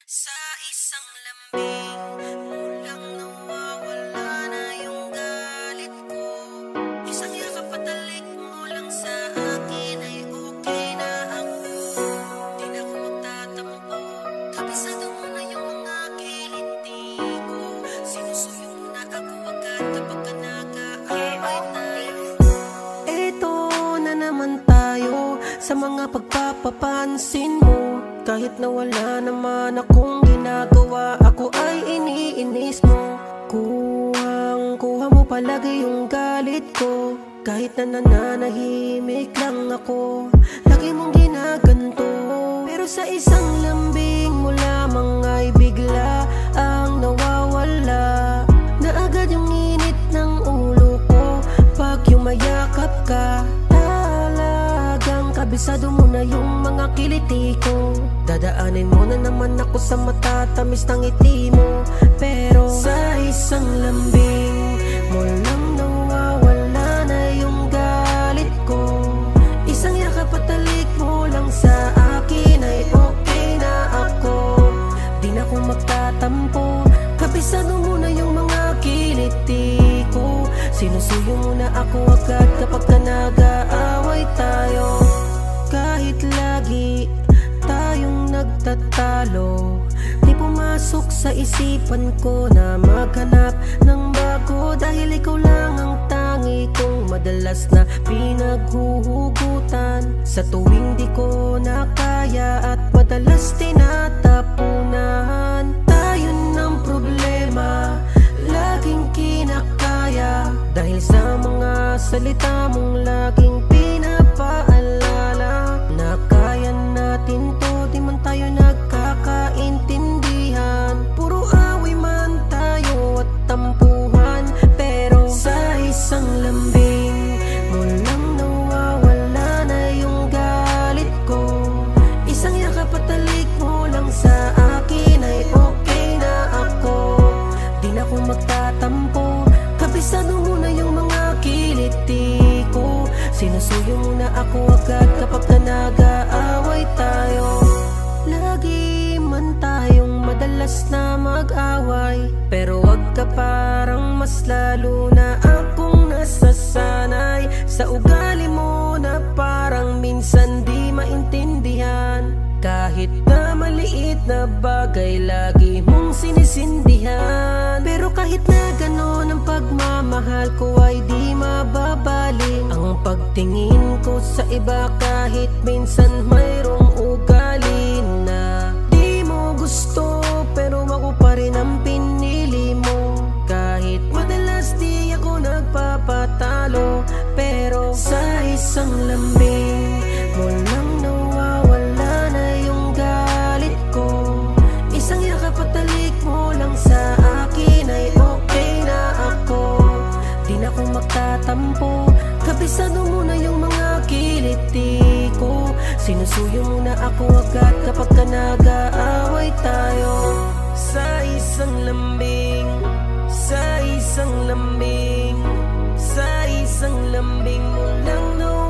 Sa isang lambing mo lang nawawala na yung galit ko. Isang yakap at halik mo lang sa akin ay okay na ako. Di na ako magtatampo, kabisado mo na yung mga kiliti ko. Sinusuyo mo na ako agad kapag ka nag-aaway tayo. Eto na naman tayo sa mga pagpapapansin mo. Kahit na wala naman akong ginagawa, ako ay iniinis mo. Kuha mo palagi yung galit ko. Kahit na nananahimik lang ako, lagi mong ginaganto. Pero sa isang lambing mo lamang ay bigla ang nawawala. Na agad yung init ng ulo ko pag yumayakap ka. Talagang kabisado mo na yung mga kiliti ko. Dadaanin mo na naman ako sa matatamis ng ngiti mo. Pero sa isang lambing mo lang nawawala na yung galit ko. Isang yakap at halik mo lang sa akin ay okay na ako. Di na ako magtatampo, kabisado mo na yung mga kiliti ko. Sinusuyo mo na ako agad kapag ka nag-aaway tayo. Kahit lagi tayong nagtatalo, di pumasok sa isipan ko na maghanap ng bago. Dahil ikaw lang ang tangi kong madalas na pinaghuhugutan. Sa tuwing di ko na kaya at madalas tinatapunan. Tayo ng problema, laging kinakaya. Dahil sa mga salita mong laging pinapaalala na kaya natin to, di man tayo nagkakaintindihan. Puro away man tayo at tampuhan. Pero sa isang lambing mo lang nawawala na yung galit ko. Isang yakap at halik mo lang sa akin ay okay na ako. Di na ako magtatampo, kabisado mo na yung mga kiliti ko. Sinusuyo mo na ako agad kapag ka nag-aaway tayo. Lagi man tayong madalas na mag-away, pero wag ka parang mas lalo na akong nasasanay sa ugali mo na parang minsan di maintindihan. Kahit na maliit na bagay lagi mong sinisindihan. Pero kahit na gano'n ang pagmamahal ko ay di mababaling. Ang pagtingin ko sa iba kahit minsan mayroong ugali na di mo gusto, pero ako pa rin ang pinili mo. Kahit madalas di ako nagpapatalo, pero sa isang lambing mo lang nawawala na yung galit ko. Isang yakap at halik mo lang sa akin ay okay na ako. Di na ako magtatampo, kabisado mo na yung mga kiliti ko. Sinusuyo mo na ako agad kapag ka nag-aaway tayo. Sa isang lambing, sa isang lambing, sa isang lambing mo lang nawawala